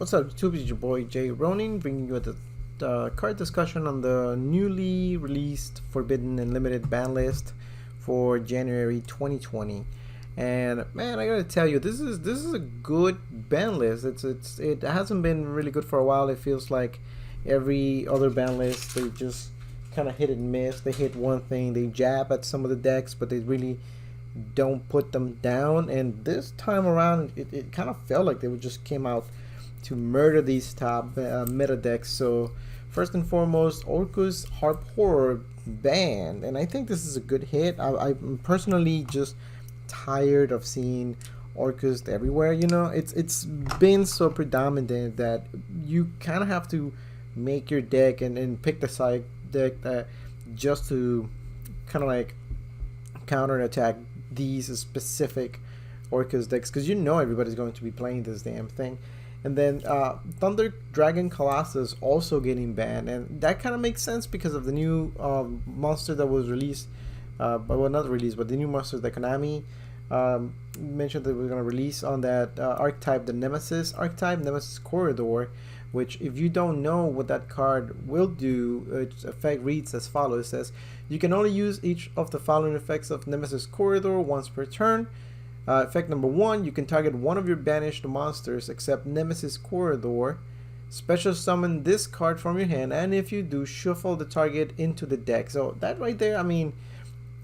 What's up, YouTube? It's your boy Jay Ronin, bringing you the card discussion on the newly released Forbidden and Limited ban list for January 2020. And man, I gotta tell you, this is a good ban list. It hasn't been really good for a while. It feels like every other ban list they just kind of hit and miss. They hit one thing, they jab at some of the decks, but they really don't put them down. And this time around, it kind of felt like they just came out to murder these top meta decks. So first and foremost, Orcus Harp Horror banned, and I think this is a good hit. I'm personally just tired of seeing Orcus everywhere. You know, it's been so predominant that you kind of have to make your deck and pick the side deck that just to kind of like counter and attack these specific Orcus decks, because you know everybody's going to be playing this damn thing. And then Thunder Dragon Colossus also getting banned, and that kind of makes sense because of the new monster that was released. Well, not released, but the new monster that Konami mentioned that we're going to release on that archetype, the Nemesis archetype, Nemesis Corridor. Which, if you don't know what that card will do, its effect reads as follows. It says, you can only use each of the following effects of Nemesis Corridor once per turn. Effect number 1, you can target one of your banished monsters except Nemesis Corridor. Special summon this card from your hand, and if you do, shuffle the target into the deck. So that right there, I mean,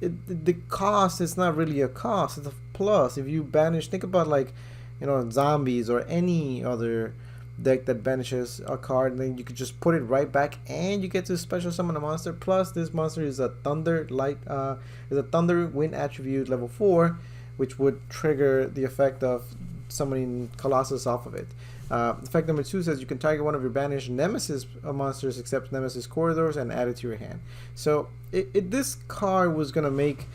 the cost is not really a cost, it's a plus. If you banish, think about like, you know, zombies or any other deck that banishes a card, and then you could just put it right back and you get to special summon a monster. Plus this monster is a thunder wind attribute level 4, which would trigger the effect of summoning Colossus off of it. Effect number 2 says you can target one of your banished Nemesis monsters except Nemesis Corridors and add it to your hand. So this card was gonna make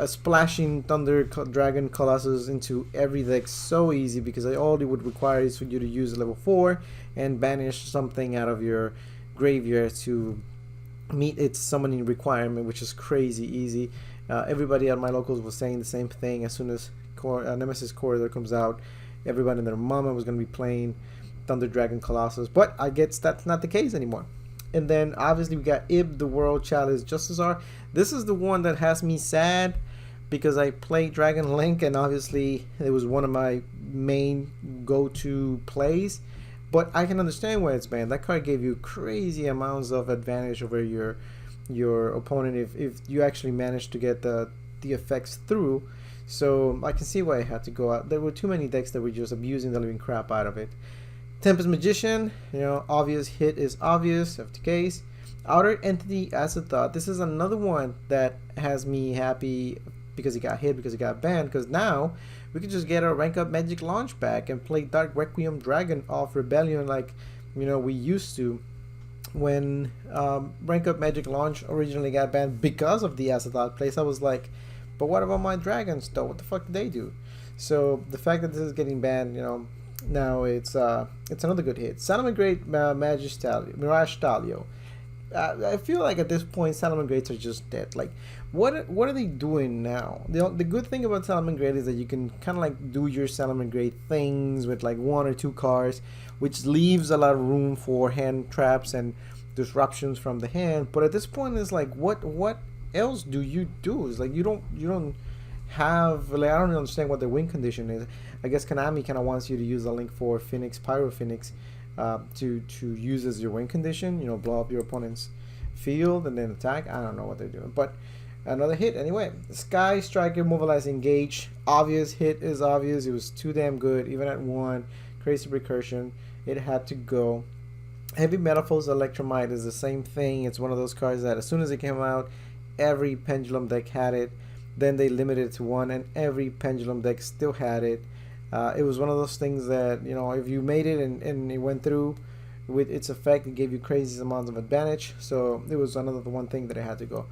splashing Thunder Dragon Colossus into every deck so easy, because all it would require is for you to use a level 4 and banish something out of your graveyard to meet its summoning requirement, which is crazy easy. Everybody at my locals was saying the same thing. As soon as Nemesis Corridor comes out, everybody and their mama was going to be playing Thunder Dragon Colossus, but I guess that's not the case anymore. And then obviously we got Ib the World Chalice Justicezar. This is the one that has me sad, because I played Dragon Link and obviously it was one of my main go-to plays, but I can understand why it's banned. That card gave you crazy amounts of advantage over your opponent if you actually managed to get the effects through. So I can see why I had to go out. There were too many decks that were just abusing the living crap out of it. Tempest Magician, you know, obvious hit is obvious, of the case. Outer Entity as a Thought. This is another one that has me happy because it got hit, because it got banned, because now we can just get our rank up Magic launch back and play Dark Requiem Dragon off Rebellion like, you know, we used to when rank up Magic launch originally got banned because of the as a Thought place. I was like, but what about my dragons though? What the fuck did they do? So the fact that this is getting banned, you know, now it's another good hit. Salamangreat Mirage Stalio. I feel like at this point Salamangreats are just dead. Like, what are they doing now? The good thing about Salamangreat is that you can kind of like do your Salamangreat things with like 1 or 2 cards, which leaves a lot of room for hand traps and disruptions from the hand. But at this point, it's like, what else do you do? It's like you don't have, like, I don't understand what the win condition is. I guess Konami kind of wants you to use a link for Phoenix, Pyro Phoenix, to use as your win condition. You know, blow up your opponent's field and then attack. I don't know what they're doing, but another hit anyway. Sky Striker Mobilize Engage. Obvious hit is obvious. It was too damn good, even at 1. Crazy Recursion. It had to go. Heavy Metaphors Electromite is the same thing. It's one of those cards that as soon as it came out, every Pendulum deck had it. Then they limited it to 1, and every Pendulum deck still had it. It was one of those things that, you know, if you made it and it went through with its effect, it gave you crazy amounts of advantage. So it was another one thing that it had to go.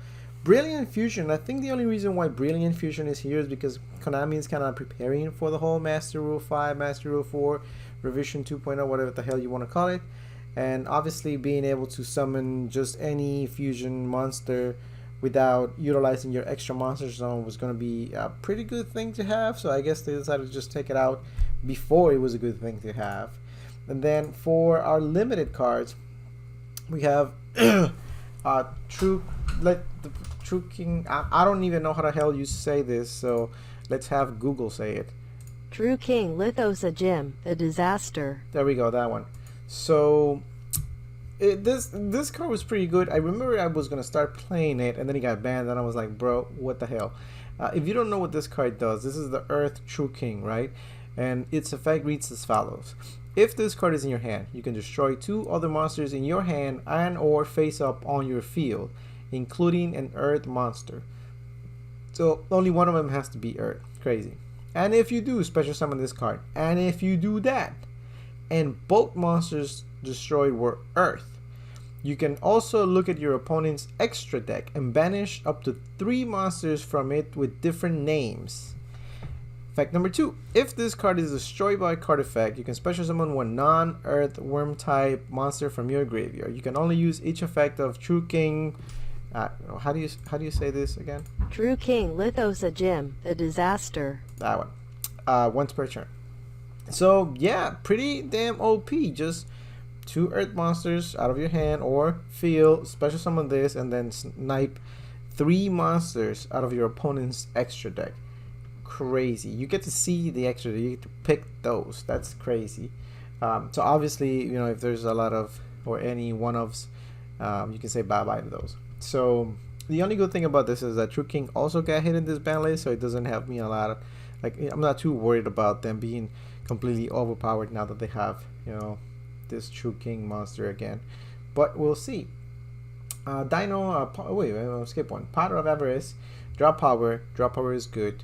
Brilliant Fusion. I think the only reason why Brilliant Fusion is here is because Konami is kind of preparing for the whole Master Rule 5, Master Rule 4, Revision 2.0, whatever the hell you want to call it. And obviously being able to summon just any fusion monster without utilizing your extra monster zone was going to be a pretty good thing to have. So I guess they decided to just take it out before it was a good thing to have. And then for our limited cards, we have True, like the True King. I don't even know how the hell you say this, so let's have Google say it. True King Lithos a Gym, a disaster. There we go, that one. So this card was pretty good. I remember I was gonna start playing it, and then it got banned, and I was like, bro, what the hell? If you don't know what this card does, this is the Earth True King, right? And its effect reads as follows: if this card is in your hand, you can destroy 2 other monsters in your hand and or face up on your field, including an Earth monster. So only one of them has to be Earth. Crazy. And if you do, special summon this card. And if you do that, and both monsters destroyed were Earth, you can also look at your opponent's extra deck and banish up to 3 monsters from it with different names. Fact number 2, if this card is destroyed by a card effect, you can special summon 1 non-Earth worm type monster from your graveyard. You can only use each effect of True King. How do you say this again? True King Lithos a Gym, a disaster. That one. Once per turn. So yeah, pretty damn OP. Just 2 Earth monsters out of your hand or field, special summon this, and then snipe 3 monsters out of your opponent's extra deck. Crazy. You get to see the extra, you get to pick those. That's crazy. So obviously, you know, if there's a lot of or any one-offs, you can say bye-bye to those. So the only good thing about this is that True King also got hit in this ban list, so it doesn't have me a lot of, like, I'm not too worried about them being completely overpowered now that they have, you know, this True King monster again. But we'll see. Dino, wait, I'll skip one. Potter of Avarice, drop power. Drop power is good.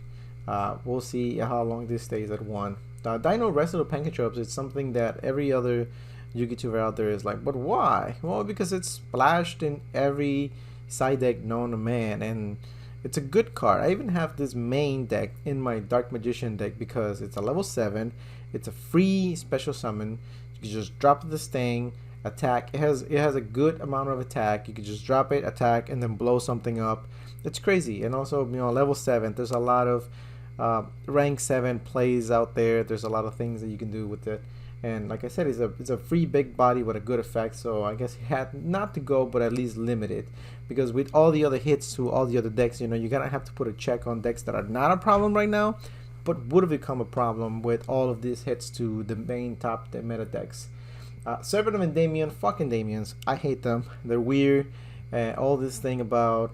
We'll see how long this stays at 1. Dino Wrestle Pancatropes is something that every other Yugioh out there is like, but why? Well, because it's splashed in every side deck known to man, and it's a good card. I even have this main deck in my Dark Magician deck because it's a level 7. It's a free special summon. You can just drop this thing, attack. It has a good amount of attack. You can just drop it, attack, and then blow something up. It's crazy. And also, you know, level 7. There's a lot of rank 7 plays out there. There's a lot of things that you can do with it. And like I said, it's a free big body with a good effect, so I guess he had not to go, but at least limited. Because with all the other hits to all the other decks, you know, you're gonna have to put a check on decks that are not a problem right now, but would have become a problem with all of these hits to the main top meta decks. Servant and Damien, fucking Damians, I hate them. They're weird. All this thing about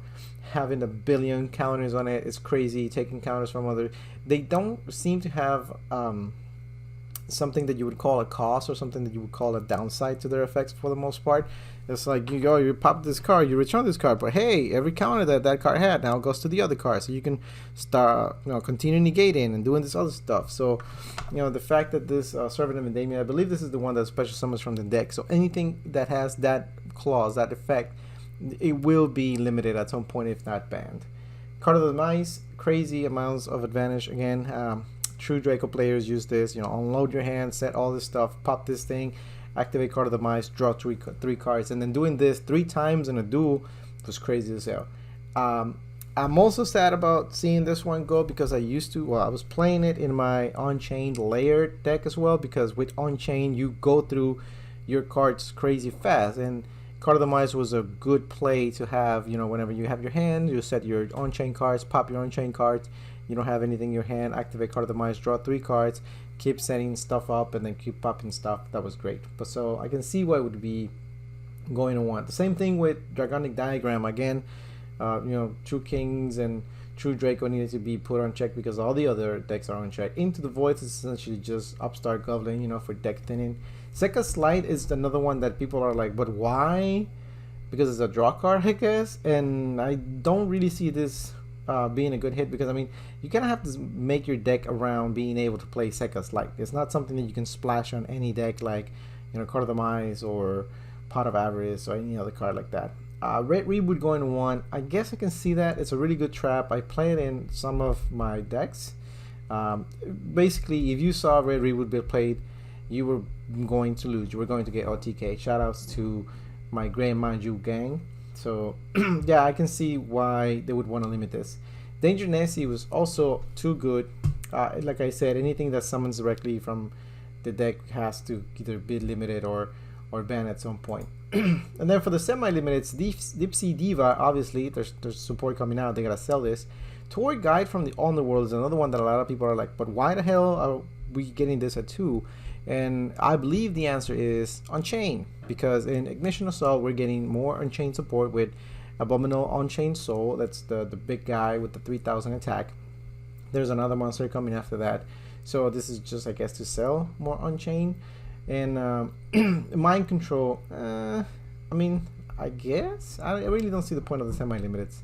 having a billion counters on it is crazy. Taking counters from other, they don't seem to have something that you would call a cost or something that you would call a downside to their effects for the most part. It's like you go, you pop this card, you return this card, but hey, every counter that card had now goes to the other card, so you can start, you know, continue negating and doing this other stuff. So, you know, the fact that this Servant of Damien, I believe this is the one that special summons from the deck. So anything that has that clause, that effect, it will be limited at some point, if not banned. Card of the Mice, crazy amounts of advantage again. True Draco players use this, you know, unload your hand, set all this stuff, pop this thing, activate Card of the Mice, draw three cards, and then doing this 3 times in a duel was crazy as hell. I'm also sad about seeing this one go because I was playing it in my on-chain layered deck as well, because with on-chain you go through your cards crazy fast, and Card of the Mice was a good play to have, you know, whenever you have your hand, you set your on-chain cards, pop your on-chain cards, you don't have anything in your hand, activate Card of the Mice, draw 3 cards, keep setting stuff up, and then keep popping stuff. That was great. But so I can see what would be going to want. The same thing with Dragonic Diagram. Again, you know, True Kings and True Draco needed to be put on check because all the other decks are on check. Into the Void is essentially just Upstart Goblin, you know, for deck thinning. Sekka Slide is another one that people are like, but why? Because it's a draw card, I guess. And I don't really see this being a good hit, because I mean, you kind of have to make your deck around being able to play Sekka Slide. It's not something that you can splash on any deck like, you know, Card of the Mice or Pot of Avarice or any other card like that. Red Reboot going to 1. I guess I can see that. It's a really good trap. I play it in some of my decks. Basically, if you saw Red Reboot be played, you were going to lose. You were going to get OTK. Shoutouts to my Grand Manju gang. So yeah, I can see why they would want to limit this. Danger Nancy was also too good. Like I said, anything that summons directly from the deck has to either be limited or banned at some point. And then for the semi-limited, it's Deep Sea Diva. Obviously, there's support coming out. They gotta sell this. Tour Guide from the Underworld is another one that a lot of people are like, but why the hell are we getting this at 2? And I believe the answer is Unchained, because in Ignition Assault we're getting more Unchained support with Abominable Unchained Soul. That's the big guy with the 3000 attack. There's another monster coming after that, so this is just, I guess, to sell more Unchained. And Mind Control, I mean, I guess I really don't see the point of the semi-limiteds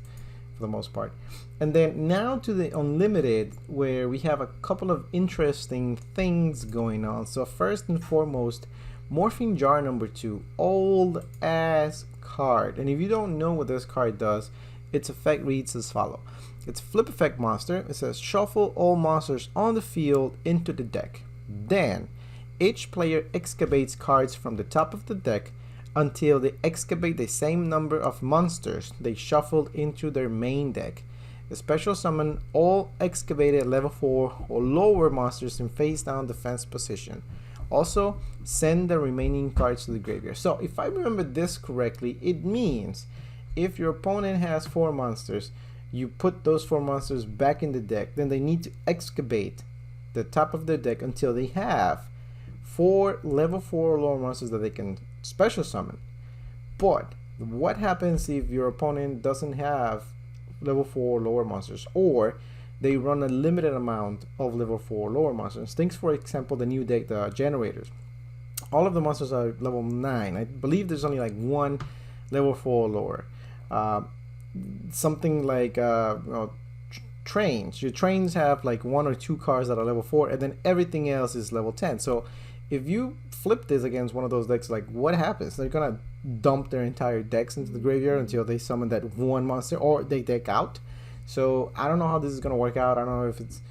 for the most part. And then now to the unlimited, where we have a couple of interesting things going on. So first and foremost, Morphing Jar number 2, old ass card. And if you don't know what this card does, its effect reads as follows. It's flip effect monster. It says shuffle all monsters on the field into the deck. Then each player excavates cards from the top of the deck until they excavate the same number of monsters they shuffled into their main deck. The special summon all excavated level 4 or lower monsters in face down defense position. Also, send the remaining cards to the graveyard. So if I remember this correctly, it means if your opponent has 4 monsters, you put those 4 monsters back in the deck, then they need to excavate the top of their deck until they have 4 level 4 or lower monsters that they can special summon. But what happens if your opponent doesn't have level 4 or lower monsters, or they run a limited amount of level 4 or lower monsters? Think, for example, the new deck, the Generators. All of the monsters are level 9. I believe there's only like 1 level 4 or lower. Something like trains. Your trains have like 1 or 2 cards that are level 4, and then everything else is level 10. So if you flip this against one of those decks, like, what happens? They're gonna dump their entire decks into the graveyard until they summon that 1 monster, or they deck out. So I don't know how this is gonna work out. I don't know if it's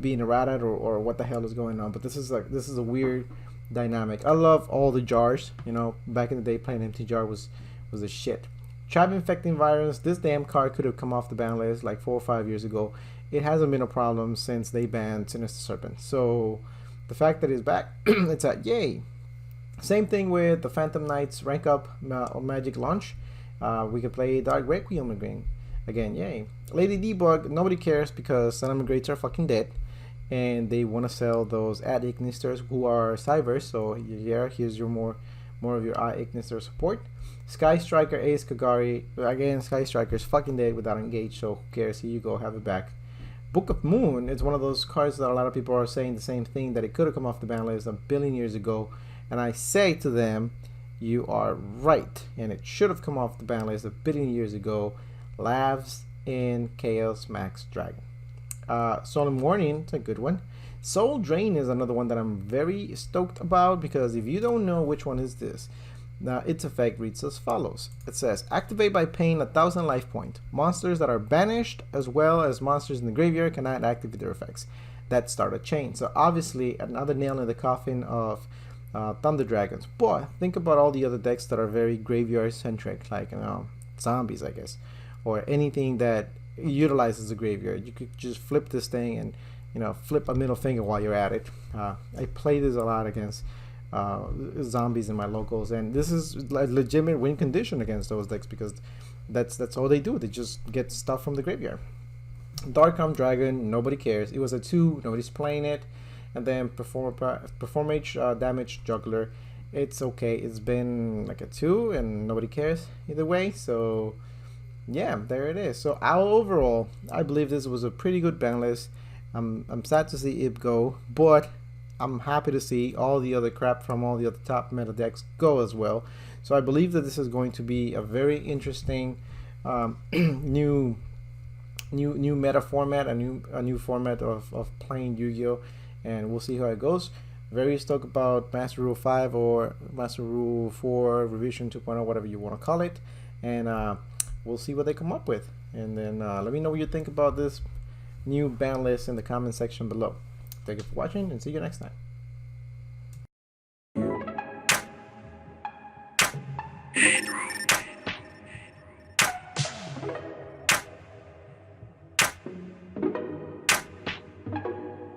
being errated or what the hell is going on, but this is a weird dynamic. I love all the jars. You know, back in the day, playing empty jar was the shit. Tribe Infecting Virus. This damn card could have come off the ban list like 4 or 5 years ago. It hasn't been a problem since they banned Sinister Serpent. So the fact that it's back, it's a yay. Same thing with the Phantom Knights rank up Magic launch. We can play Dark Requiem again, yay. Lady Debug, nobody cares because Sentiment Greats are fucking dead, and they want to sell those Ad Ignisters who are Cybers. So yeah, here's your more of your Ad Ignister support. Sky Striker Ace Kagari, again, Sky Striker's fucking dead without engage, so who cares? Here you go, have it back. Book of Moon, it's one of those cards that a lot of people are saying the same thing, that it could have come off the ban list a billion years ago, and I say to them, you are right, and it should have come off the ban list a billion years ago. Lavs in Chaos Max Dragon. Solemn Warning, it's a good one. Soul Drain is another one that I'm very stoked about, because if you don't know which one is this, now its effect reads as follows. It says activate by paying 1,000 life point. Monsters that are banished as well as monsters in the graveyard cannot activate their effects. That start a chain. So obviously another nail in the coffin of Thunder Dragons. But think about all the other decks that are very graveyard centric, like zombies, I guess, or anything that utilizes the graveyard. You could just flip this thing and flip a middle finger while you're at it. I play this a lot against zombies in my locals, and this is a legitimate win condition against those decks, because that's all they do. They just get stuff from the graveyard. Darkarm Dragon, nobody cares. It was a 2, nobody's playing it. And then Performage Damage Juggler, it's okay. It's been like a 2 and nobody cares either way. So yeah, there it is. So overall, I believe this was a pretty good ban list. I'm sad to see it go, but I'm happy to see all the other crap from all the other top meta decks go as well. So I believe that this is going to be a very interesting new meta format, a new format of playing Yu-Gi-Oh, and we'll see how it goes. Very stoked about Master Rule 5 or Master Rule 4 Revision 2.0, whatever you want to call it, and we'll see what they come up with. And then let me know what you think about this new ban list in the comment section below. Thank you for watching, and see you next time.